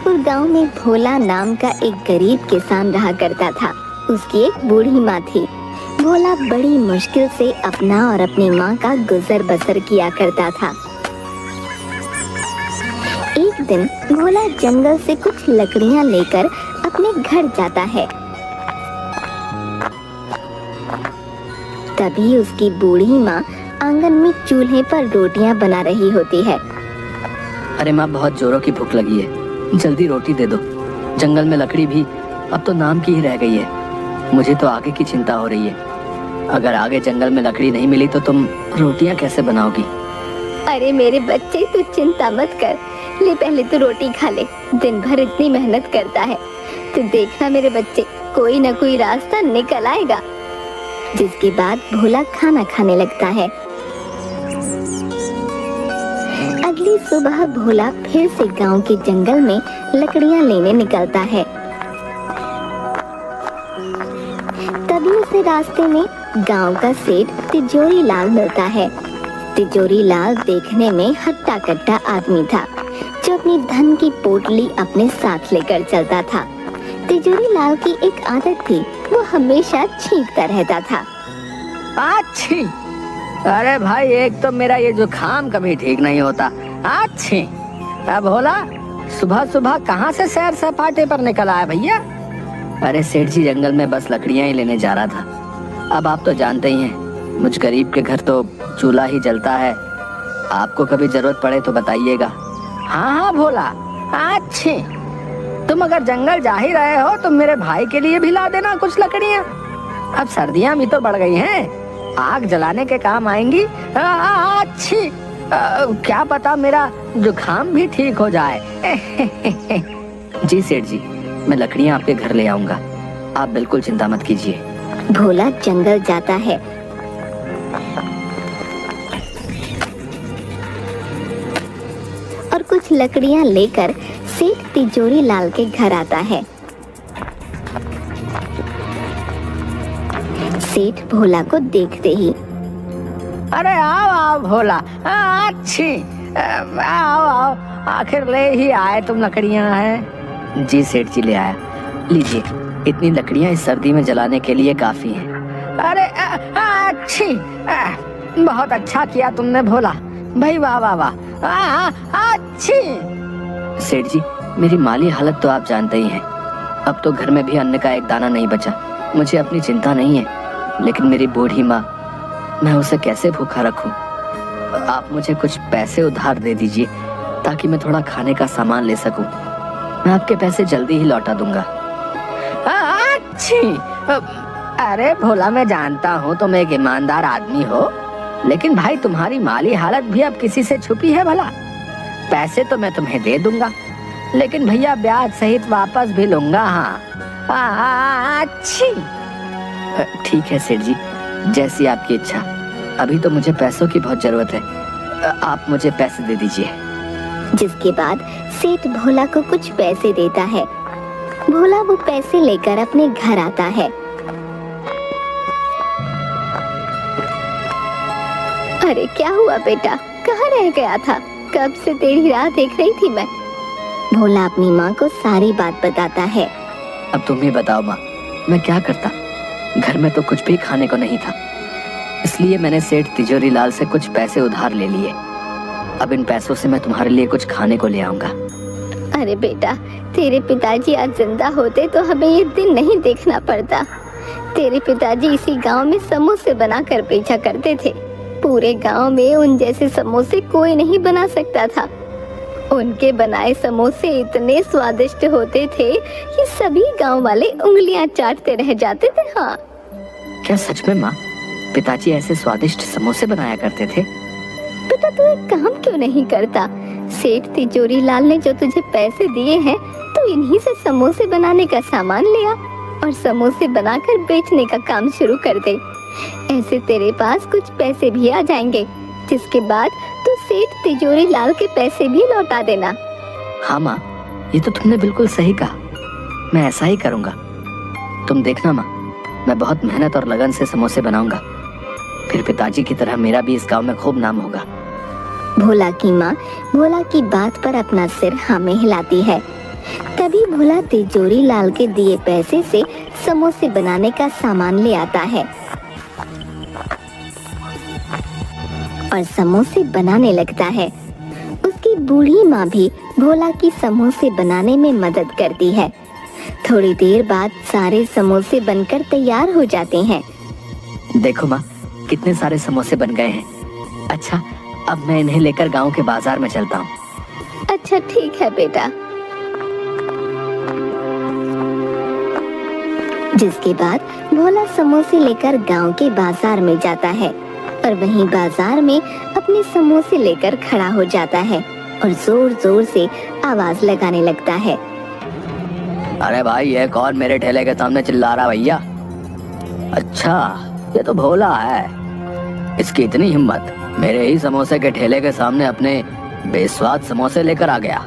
जंगलपुर गांव में भोला नाम का एक गरीब किसान रहा करता था। उसकी एक बूढ़ी माँ थी। भोला बड़ी मुश्किल से अपना और अपनी माँ का गुजर बसर किया करता था। एक दिन भोला जंगल से कुछ लकड़ियाँ लेकर अपने घर जाता है। तभी उसकी बूढ़ी माँ आंगन में चूल्हे पर रोटियां बना रही होती है। अरे माँ, बहुत जोरों की भूख लगी है, जल्दी रोटी दे दो। जंगल में लकड़ी भी अब तो नाम की ही रह गई है। मुझे तो आगे की चिंता हो रही है। अगर आगे जंगल में लकड़ी नहीं मिली तो तुम रोटियां कैसे बनाओगी? अरे मेरे बच्चे, तू चिंता मत कर, ले पहले तो रोटी खा ले। दिन भर इतनी मेहनत करता है, तू देखना मेरे बच्चे, कोई न कोई रास्ता निकल आएगा। जिसके बाद भोला खाना खाने लगता है। अगली सुबह भोला फिर से गांव के जंगल में लकड़ियां लेने निकलता है। तभी उसे रास्ते में गांव का सेठ तिजोरी लाल मिलता है। तिजोरी लाल देखने में हट्टा कट्टा आदमी था, जो अपनी धन की पोटली अपने साथ लेकर चलता था। तिजोरी लाल की एक आदत थी, वो हमेशा छींकता रहता था। अच्छी, अरे भाई, एक तो मेरा ये जुकाम कभी ठीक नहीं होता। अच्छी, अब भोला सुबह सुबह कहाँ से सैर सपाटे पर निकल आया भैया? अरे सेठ जी, जंगल में बस लकड़ियाँ ही लेने जा रहा था। अब आप तो जानते ही हैं, मुझ गरीब के घर तो चूल्हा ही जलता है। आपको कभी जरूरत पड़े तो बताइएगा। हाँ हाँ भोला, अच्छी, तुम अगर जंगल जा ही रहे हो तो मेरे भाई के लिए भी ला देना कुछ लकड़ियाँ। अब सर्दियाँ भी तो बढ़ गई हैं, आग जलाने के काम आएंगी। अच्छी, क्या पता मेरा जुकाम भी ठीक हो जाए। जी सेठ जी, मैं लकड़ियाँ आपके घर ले आऊंगा, आप बिल्कुल चिंता मत कीजिए। भोला जंगल जाता है। और कुछ लकड़ियाँ लेकर सेठ तिजोरी लाल के घर आता है। सेठ भोला को देखते ही, अरे आओ आओ भोला, अच्छी, आओ आओ, आखिर ले ही आए तुम लकड़ियाँ हैं। जी सेठ जी, ले आया, लीजिए, इतनी लकड़ियाँ इस सर्दी में जलाने के लिए काफी हैं। अरे अच्छी, बहुत अच्छा किया तुमने भोला भाई, वाह वाह वाह, अच्छी। सेठ जी, मेरी माली हालत तो आप जानते ही हैं। अब तो घर में भी अन्न का एक दाना नहीं बचा। मुझे अपनी चिंता नहीं है, लेकिन मेरी बूढ़ी माँ, मैं उसे कैसे भूखा रखूं? आप मुझे कुछ पैसे उधार दे दीजिए, ताकि मैं थोड़ा खाने का सामान ले सकूं। मैं आपके पैसे जल्दी ही लौटा दूंगा। अच्छी, अरे भोला, मैं जानता हूँ तुम एक ईमानदार आदमी हो, लेकिन भाई तुम्हारी माली हालत भी अब किसी से छुपी है भला? पैसे तो मैं तुम्हें दे दूंगा, लेकिन भैया ब्याज सहित वापस भी लूंगा। हाँ अच्छी, ठीक है सेठ जी, जैसी आपकी इच्छा। अभी तो मुझे पैसों की बहुत जरूरत है, आप मुझे पैसे दे दीजिए। जिसके बाद सेठ भोला को कुछ पैसे देता है। भोला वो पैसे लेकर अपने घर आता है। अरे क्या हुआ बेटा, कहाँ रह गया था? कब से तेरी राह देख रही थी मैं। भोला अपनी माँ को सारी बात बताता है। अब तुम ही बताओ माँ, मैं क्या करता? घर में तो कुछ भी खाने को नहीं था, इसलिए मैंने सेठ तिजोरी लाल से कुछ पैसे उधार ले लिए। अब इन पैसों से मैं तुम्हारे लिए कुछ खाने को ले आऊंगा। अरे बेटा, तेरे पिताजी आज जिंदा होते तो हमें ये दिन नहीं देखना पड़ता। तेरे पिताजी इसी गांव में समोसे बनाकर बेचा करते थे। पूरे गांव में उन जैसे समोसे कोई नहीं बना सकता था। उनके बनाए समोसे इतने स्वादिष्ट होते थे कि सभी गांव वाले उंगलियां चाटते रह जाते थे। हाँ, क्या सच में माँ, पिताजी ऐसे स्वादिष्ट समोसे बनाया करते थे? बेटा, तू एक काम क्यों नहीं करता? सेठ तिजोरी लाल ने जो तुझे पैसे दिए हैं, तो इन्हीं से समोसे बनाने का सामान ले आ और समोसे बनाकर बेचने का काम शुरू कर दे। ऐसे तेरे पास कुछ पैसे भी आ जाएंगे, जिसके बाद तू सेठ तिजोरी लाल के पैसे भी लौटा देना। हाँ माँ, ये तो तुमने बिल्कुल सही कहा, मैं ऐसा ही करूँगा। तुम देखना माँ, मैं बहुत मेहनत और लगन से समोसे बनाऊंगा, फिर पिताजी की तरह मेरा भी इस गांव में खूब नाम होगा। भोला की माँ भोला की बात पर अपना सिर हाँ में हिलाती है। तभी भोला तिजोरी लाल के दिए पैसे से समोसे बनाने का सामान ले आता है और समोसे बनाने लगता है। उसकी बूढ़ी माँ भी भोला की समोसे बनाने में मदद करती है। थोड़ी देर बाद सारे समोसे बनकर तैयार हो जाते हैं। देखो माँ, कितने सारे समोसे बन गए हैं। अच्छा, अब मैं इन्हें लेकर गांव के बाजार में चलता हूँ। अच्छा ठीक है बेटा। जिसके बाद भोला समोसे लेकर गांव के बाजार में जाता है और वहीं बाजार में अपने समोसे लेकर खड़ा हो जाता है और जोर जोर से आवाज लगाने लगता है। अरे भाई, ये कौन मेरे ठेले के सामने चिल्ला रहा भैया? अच्छा, ये तो भोला है। इसकी इतनी हिम्मत, मेरे ही समोसे के ठेले के सामने अपने बेस्वाद समोसे लेकर आ गया।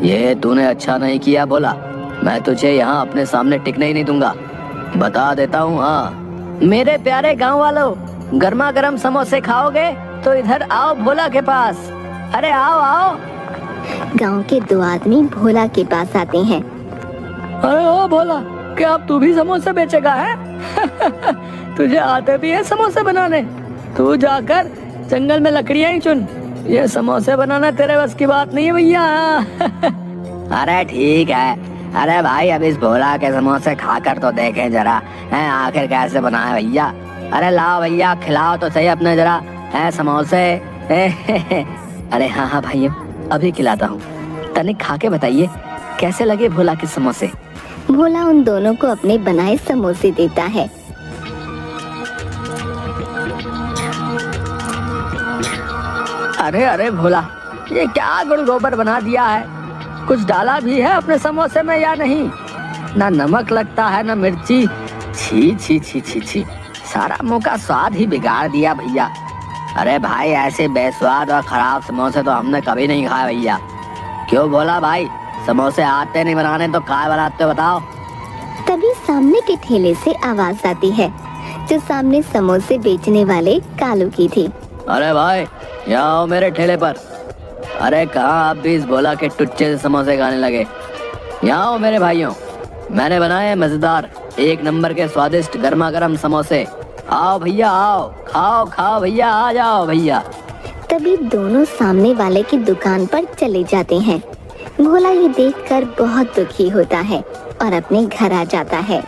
ये तूने अच्छा नहीं किया भोला। मैं तुझे यहाँ अपने सामने टिकने ही नहीं दूंगा, बता देता हूँ। हाँ, मेरे प्यारे गांव वालों, गर्मा गर्म समोसे खाओगे तो इधर आओ भोला के पास। अरे आओ आओ। गांव के दो आदमी भोला के पास आते हैं। अरे ओ भोला, क्या अब तू भी समोसे बेचेगा है? तुझे आते भी है समोसे बनाने? तू जाकर जंगल में लकड़ियां ही चुन। ये समोसे बनाना तेरे बस की बात नहीं है भैया। अरे ठीक है। अरे भाई, अब इस भोला के समोसे खाकर तो देखें जरा, है आखिर कैसे बनाए भैया। अरे लाओ भैया, खिलाओ तो सही अपने जरा है समोसे। अरे हाँ हाँ भाइयों, अभी खिलाता हूँ। तनिक खा के बताइए कैसे लगे भोला के समोसे। भोला उन दोनों को अपने बनाए समोसे देता है। अरे अरे भोला, ये क्या गुड़ गोबर बना दिया है? कुछ डाला भी है अपने समोसे में या नहीं? ना नमक लगता है ना मिर्ची। छी छी छी छी छी, सारा मुंह का स्वाद ही बिगाड़ दिया भैया। अरे भाई, ऐसे बेस्वाद और खराब समोसे तो हमने कभी नहीं खाए भैया। क्यों भोला भाई, समोसे आते नहीं बनाने तो क्या बनाते हो बताओ? तभी सामने के ठेले से आवाज आती है, जो सामने समोसे बेचने वाले कालू की थी। अरे भाई, यहाँ आओ मेरे ठेले पर। अरे कहाँ आप भी इस भोला के टुच्चे से समोसे खाने लगे? यहाँ आओ मेरे भाइयों, मैंने बनाए हैं मजेदार एक नंबर के स्वादिष्ट गर्मा गर्म समोसे। आओ भैया आओ, खाओ खाओ भैया, आ जाओ भैया। तभी दोनों सामने वाले की दुकान पर चले जाते हैं। भोला ये देखकर बहुत दुखी होता है और अपने घर आ जाता है।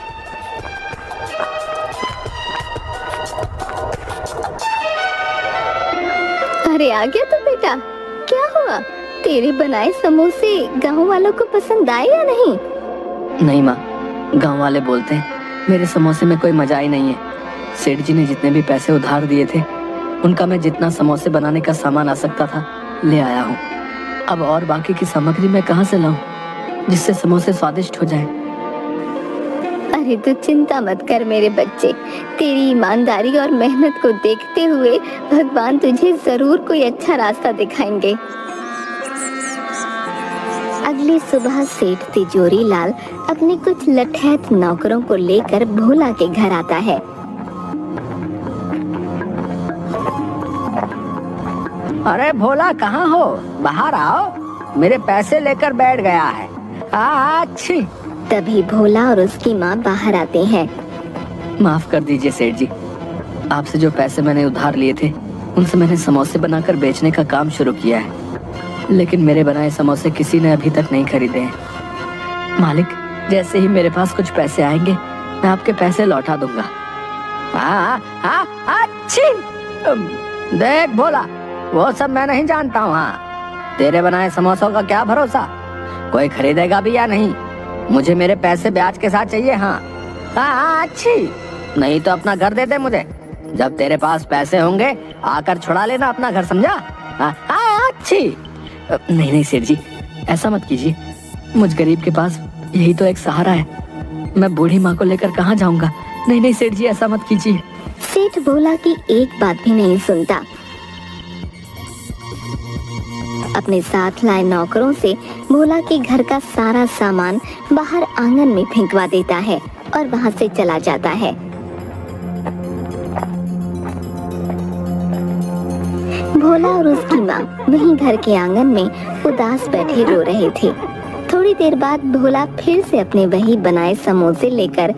अरे आ गया तो बेटा, क्या हुआ? तेरे बनाए समोसे गांव वालों को पसंद आए या नहीं? नहीं माँ, गांव वाले बोलते हैं मेरे समोसे में कोई मजा ही नहीं है। सेठ जी ने जितने भी पैसे उधार दिए थे, उनका मैं जितना समोसे बनाने का सामान आ सकता था ले आया हूँ। अब और बाकी की सामग्री मैं कहाँ से लाऊं जिससे समोसे स्वादिष्ट हो जाएं? अरे तू चिंता मत कर मेरे बच्चे, तेरी ईमानदारी और मेहनत को देखते हुए भगवान तुझे जरूर कोई अच्छा रास्ता दिखाएंगे। अगली सुबह सेठ तिजोरी लाल अपने कुछ लठैत नौकरों को लेकर भोला के घर आता है। अरे भोला, कहाँ हो? बाहर आओ, मेरे पैसे लेकर बैठ गया है। अच्छी। तभी भोला और उसकी माँ बाहर आते हैं। माफ कर दीजिए सेठ जी, आपसे जो पैसे मैंने उधार लिए थे उनसे मैंने समोसे बनाकर बेचने का काम शुरू किया है, लेकिन मेरे बनाए समोसे किसी ने अभी तक नहीं खरीदे हैं। मालिक, जैसे ही मेरे पास कुछ पैसे आएंगे मैं आपके पैसे लौटा दूंगा। अच्छी। देख भोला, वो सब मैं नहीं जानता हूँ। हाँ, तेरे बनाए समोसों का क्या भरोसा, कोई खरीदेगा भी या नहीं। मुझे मेरे पैसे ब्याज के साथ चाहिए। हाँ अच्छी, नहीं तो अपना घर दे दे मुझे। जब तेरे पास पैसे होंगे आकर छुड़ा लेना अपना घर, समझा? अच्छी। नहीं नहीं सेठ जी, ऐसा मत कीजिए। मुझ गरीब के पास यही तो एक सहारा है। मैं बूढ़ी माँ को लेकर कहाँ जाऊंगा? नहीं नहीं सेठ जी, ऐसा मत कीजिए। सेठ भोला की एक बात भी नहीं सुनता। अपने साथ लाए नौकरों से भोला के घर का सारा सामान बाहर आंगन में फेंकवा देता है और वहां से चला जाता है। भोला और उसकी माँ वहीं घर के आंगन में उदास बैठे रो रहे थे। थोड़ी थोड़ी देर बाद भोला फिर से अपने वही बनाए समोसे लेकर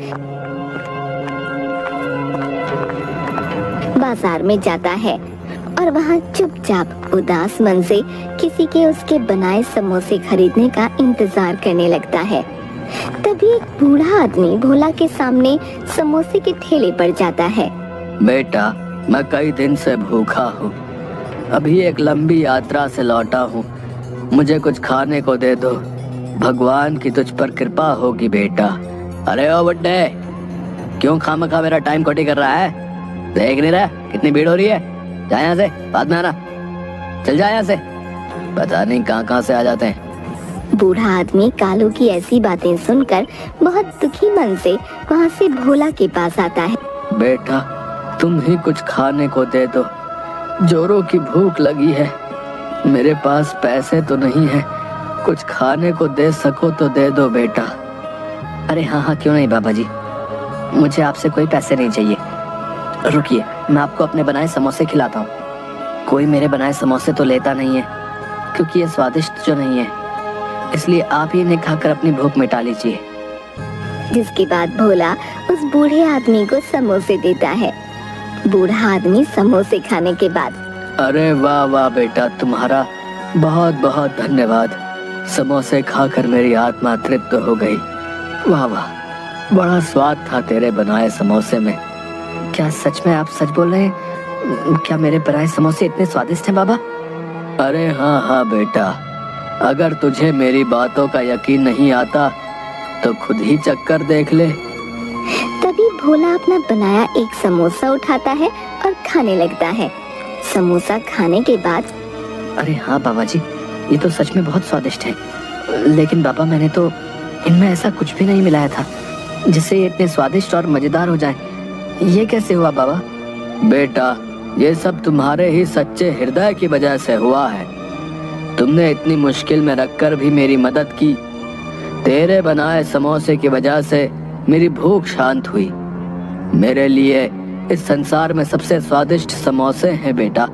बाजार में जाता है और वहाँ चुपचाप उदास मन से किसी के उसके बनाए समोसे खरीदने का इंतजार करने लगता है। तभी एक बूढ़ा आदमी भोला के सामने समोसे के ठेले पर जाता है। बेटा, मैं कई दिन से भूखा हूँ, अभी एक लंबी यात्रा से लौटा हूँ, मुझे कुछ खाने को दे दो, भगवान की तुझ पर कृपा होगी बेटा। अरे ओ बुड्ढे, क्यों खामखा मेरा टाइम खोटी कर रहा है? देख नहीं रहा कितनी भीड़ हो रही है? जा यहाँ से, बाद में आना, चल जा यहाँ से। पता नहीं कहाँ से आ जाते हैं। बूढ़ा आदमी कालू की ऐसी बातें सुनकर बहुत दुखी मन से वहाँ से भोला के पास आता है। बेटा, तुम ही कुछ खाने को दे दो, जोरों की भूख लगी है, मेरे पास पैसे तो नहीं है, कुछ खाने को दे सको तो दे दो बेटा। अरे हाँ, क्यों नहीं बाबा जी, मुझे आपसे कोई पैसे नहीं चाहिए। रुकिए, मैं आपको अपने बनाए समोसे खिलाता हूँ। कोई मेरे बनाए समोसे तो लेता नहीं है, क्योंकि ये स्वादिष्ट जो नहीं है, इसलिए आप ही इन्हें खाकर अपनी भूख मिटा लीजिए। जिसके बाद भोला उस बूढ़े आदमी को समोसे देता है। बूढ़ा आदमी समोसे खाने के बाद, अरे वाह वाह बेटा, तुम्हारा बहुत बहुत धन्यवाद, समोसे खाकर मेरी आत्मा तृप्त हो गई। वाह वाह, बड़ा स्वाद था तेरे बनाए समोसे में। क्या सच में आप सच बोल रहे हैं? क्या मेरे बनाए समोसे इतने स्वादिष्ट हैं बाबा? अरे हाँ बेटा, अगर तुझे मेरी बातों का यकीन नहीं आता तो खुद ही चक्कर देख ले। तभी भोला अपना बनाया एक समोसा उठाता है और खाने लगता है। समोसा खाने के बाद, अरे हाँ बाबा जी, ये तो सच में बहुत स्वादिष्ट है, लेकिन बाबा मैंने तो इनमें ऐसा कुछ भी नहीं मिलाया था जिससे ये इतने स्वादिष्ट और मजेदार हो जाए। ये कैसे हुआ बाबा? बेटा, ये सब तुम्हारे ही सच्चे हृदय की वजह से हुआ है। तुमने इतनी मुश्किल में रखकर भी मेरी मदद की। तेरे बनाए समोसे की वजह से मेरी भूख शांत हुई। मेरे लिए इस संसार में सबसे स्वादिष्ट समोसे हैं बेटा।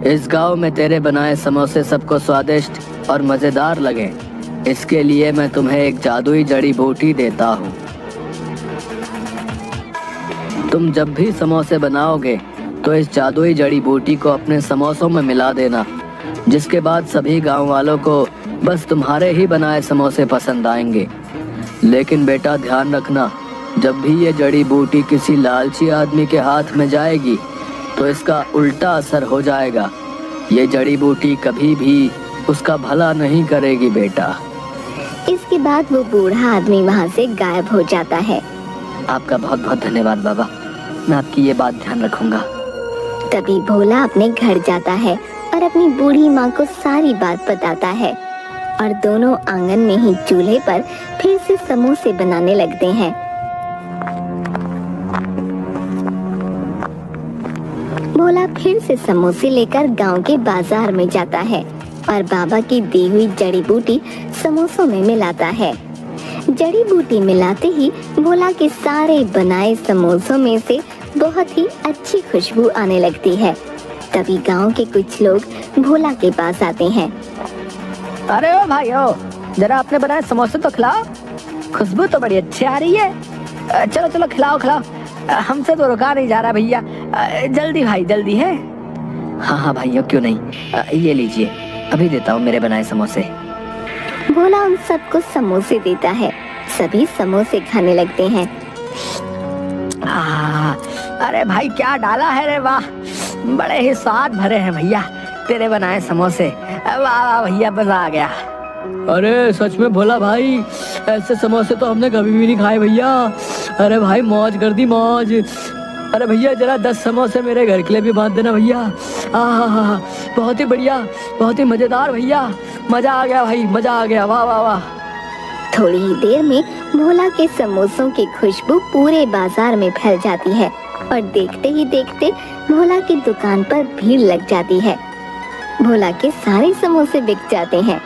इस गांव में तेरे बनाए समोसे सबको स्वादिष्ट और मजेदार लगे, इसके लिए मैं तुम्हें एक जादुई जड़ी बूटी देता हूँ। तुम जब भी समोसे बनाओगे तो इस जादुई जड़ी बूटी को अपने समोसों में मिला देना, जिसके बाद सभी गांव वालों को बस तुम्हारे ही बनाए समोसे पसंद आएंगे। लेकिन बेटा ध्यान रखना, जब भी ये जड़ी बूटी किसी लालची आदमी के हाथ में जाएगी तो इसका उल्टा असर हो जाएगा। ये जड़ी बूटी कभी भी उसका भला नहीं करेगी बेटा। इसके बाद वो बूढ़ा आदमी वहाँ से गायब हो जाता है। आपका बहुत बहुत धन्यवाद बाबा, मैं आपकी ये बात ध्यान रखूंगा। तभी भोला अपने घर जाता है और अपनी बूढ़ी माँ को सारी बात बताता है और दोनों आंगन में ही चूल्हे पर फिर से समोसे बनाने लगते हैं। भोला फिर से समोसे लेकर गांव के बाजार में जाता है और बाबा की दी हुई जड़ी बूटी समोसों में मिलाता है। जड़ी बूटी मिलाते ही भोला के सारे बनाए समोसों में से बहुत ही अच्छी खुशबू आने लगती है। तभी गांव के कुछ लोग भोला के पास आते हैं। अरे ओ भाइयों, जरा अपने बनाए समोसे तो खिलाओ, खुशबू तो बड़ी अच्छी आ रही है। चलो चलो खिलाओ खिलाओ, हमसे तो रुका नहीं जा रहा भैया, जल्दी भाई जल्दी है। हाँ भाइयों, क्यों नहीं, ये लीजिए, अभी देता हूँ मेरे बनाए समोसे। भोला उन सबको समोसे देता है। सभी समोसे खाने लगते हैं। अरे भाई क्या डाला है रे, वाह, बड़े ही स्वाद भरे हैं भैया तेरे बनाए समोसे। वाह वाह भैया, मजा आ गया। अरे सच में भोला भाई, ऐसे समोसे तो हमने कभी भी नहीं खाए भैया। अरे भाई मौज कर दी मौज। अरे भैया जरा 10 समोसे मेरे घर के लिए भी बांध देना भैया। बहुत ही बढ़िया, बहुत ही मजेदार भैया, मजा आ गया भाई, मजा आ गया, वाह वाह वाह। थोड़ी ही देर में भोला के समोसों की खुशबू पूरे बाजार में फैल जाती है और देखते ही देखते भोला की दुकान पर भीड़ लग जाती है। भोला के सारे समोसे बिक जाते हैं।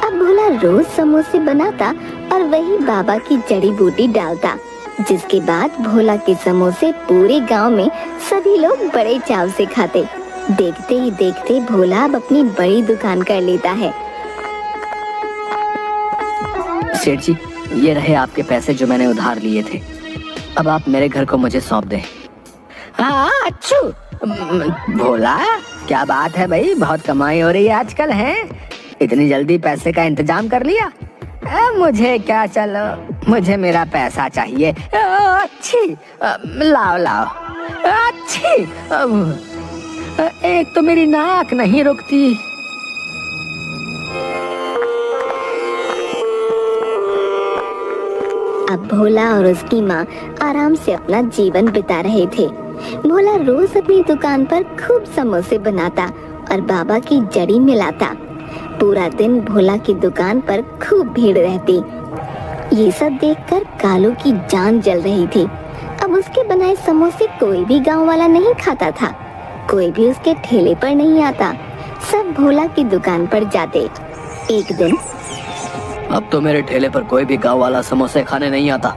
अब भोला रोज समोसे बनाता और वही बाबा की जड़ी बूटी डालता, जिसके बाद भोला के समोसे पूरे गांव में सभी लोग बड़े चाव से खाते। देखते ही देखते भोला अब अपनी बड़ी दुकान कर लेता है। सेठ जी, ये रहे आपके पैसे जो मैंने उधार लिए थे। अब आप मेरे घर को मुझे सौंप दें। हाँ अच्छू, भोला क्या बात है भाई, बहुत कमाई हो रही है आजकल है, इतनी जल्दी पैसे का इंतजाम कर लिया। मुझे क्या, चलो मुझे मेरा पैसा चाहिए। अच्छी, लाओ लाओ। अच्छी, एक तो मेरी नाक नहीं रुकती। अब भोला और उसकी माँ आराम से अपना जीवन बिता रहे थे। भोला रोज अपनी दुकान पर खूब समोसे बनाता और बाबा की जड़ी मिलाता। पूरा दिन भोला की दुकान पर खूब भीड़ रहती। ये सब देखकर कालू की जान जल रही थी। अब उसके बनाए समोसे कोई भी गांव वाला नहीं खाता था, कोई भी उसके ठेले पर नहीं आता। सब भोला की दुकान पर जाते। एक दिन, अब तो मेरे ठेले पर कोई भी गांव वाला समोसे खाने नहीं आता,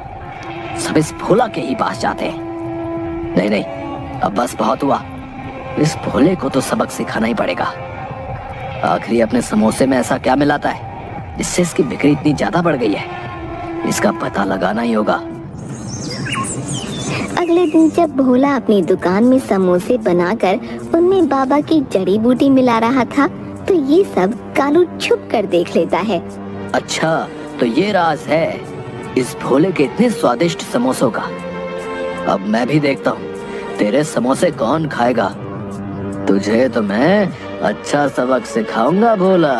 सब इस भोला के ही पास जाते हैं। नहीं नहीं, अब बस बहुत हुआ, इस भोले को तो सबक सिखाना ही पड़ेगा। आखिरी अपने समोसे में ऐसा क्या मिलाता है जिससे इसकी बिक्री इतनी ज्यादा बढ़ गई है, इसका पता लगाना ही होगा। अगले दिन जब भोला अपनी दुकान में समोसे बनाकर उनमें बाबा की जड़ी बूटी मिला रहा था, तो ये सब कालू छुप कर देख लेता है। अच्छा, तो ये राज है इस भोले के इतने स्वादिष्ट समोसों का। अब मैं भी देखता हूँ तेरे समोसे कौन खाएगा। तुझे तो मैं अच्छा सबक सिखाऊंगा भोला।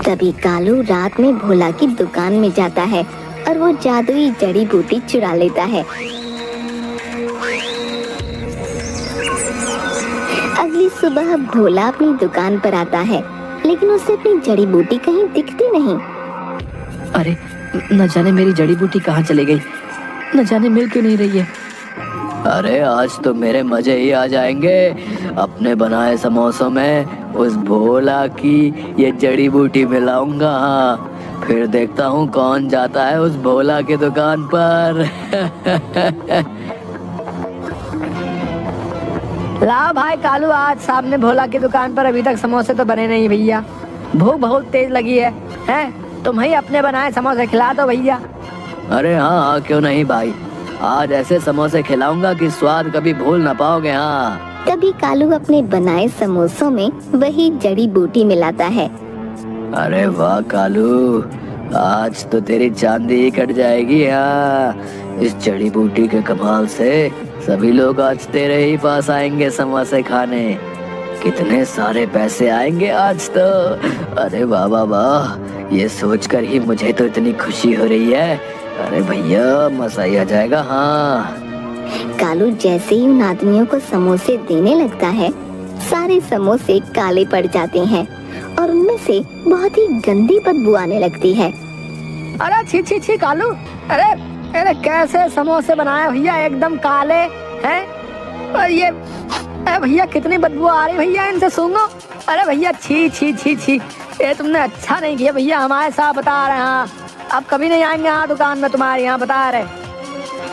तभी कालू रात में भोला की दुकान में जाता है और वो जादुई जड़ी बूटी चुरा लेता है। अगली सुबह भोला अपनी दुकान पर आता है, लेकिन उसे अपनी जड़ी बूटी कहीं दिखती नहीं। अरे, न जाने मेरी जड़ी बूटी कहाँ चली गई, न जाने मिल क्यों नहीं रही है। अरे आज तो मेरे मजे ही आ जाएंगे, अपने बनाए समोसों में उस भोला की ये जड़ी बूटी मिलाऊंगा। फिर देखता हूँ कौन जाता है उस भोला की दुकान पर। ला भाई कालू, आज सामने भोला की दुकान पर अभी तक समोसे तो बने नहीं भैया, भूख बहुत तेज लगी है, तुम ही अपने बनाए समोसे खिला दो भैया। अरे हाँ, क्यों नहीं भाई, आज ऐसे समोसे खिलाऊंगा कि स्वाद कभी भूल ना पाओगे। हाँ। तभी कालू अपने बनाए समोसों में वही जड़ी बूटी मिलाता है। अरे वाह कालू, आज तो तेरी चांदी ही कट जाएगी। हाँ, इस जड़ी बूटी के कमाल से सभी लोग आज तेरे ही पास आएंगे समोसे खाने। कितने सारे पैसे आएंगे आज तो। अरे वाह वाह वाह, ये सोचकर ही मुझे तो इतनी खुशी हो रही है। अरे भैया, मजा ही आ जाएगा। हाँ। कालू जैसे ही उन आदमियों को समोसे देने लगता है, सारे समोसे काले पड़ जाते हैं और उनमें से बहुत ही गंदी बदबू आने लगती है। अरे छी छी छी कालू, अरे अरे कैसे समोसे बनाए भैया, एकदम काले हैं। और ये भैया कितनी बदबू आ रही भैया, इनसे सूंघो। अरे भैया छी छी छी छी, ये तुमने अच्छा नहीं किया भैया, हमारे साथ बता रहे हैं, अब कभी नहीं आएंगे यहाँ दुकान में तुम्हारे यहाँ, बता रहे।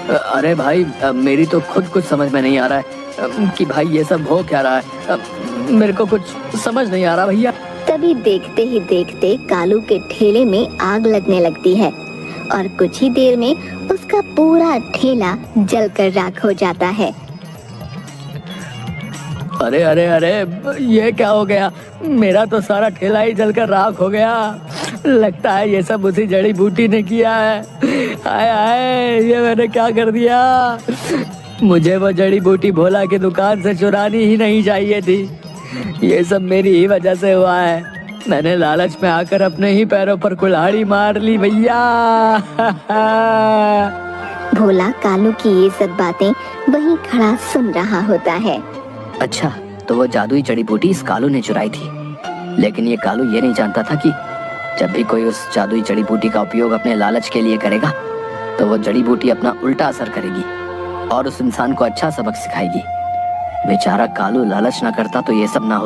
अरे भाई, मेरी तो खुद कुछ समझ में नहीं आ रहा है कि भाई ये सब हो क्या रहा है, मेरे को कुछ समझ नहीं आ रहा भैया। तभी देखते ही देखते कालू के ठेले में आग लगने लगती है और कुछ ही देर में उसका पूरा ठेला जलकर राख हो जाता है। अरे अरे अरे, ये क्या हो गया, मेरा तो सारा ठेला ही जलकर राख हो गया। लगता है ये सब उसी जड़ी बूटी ने किया है। हाय हाय, ये मैंने क्या कर दिया। मुझे वो जड़ी बूटी भोला की दुकान से चुरानी ही नहीं चाहिए थी, ये सब मेरी ही वजह से हुआ है। मैंने लालच में आकर अपने ही पैरों पर कुल्हाड़ी मार ली भैया। भोला कालू की ये सब बातें वहीं खड़ा सुन रहा होता है। अच्छा, तो वो जादुई जड़ी बूटी इस कालू ने चुराई थी, लेकिन ये कालू ये नहीं जानता था कि जब भी कोई उस जादुई जड़ी बूटी का उपयोग अपने लालच के लिए करेगा, तो वो जड़ी बूटी अपना उल्टा असर करेगी और उस इंसान को अच्छा सबक सिखाएगी। बेचारा कालू लालच ना करता तो ये सब ना हो।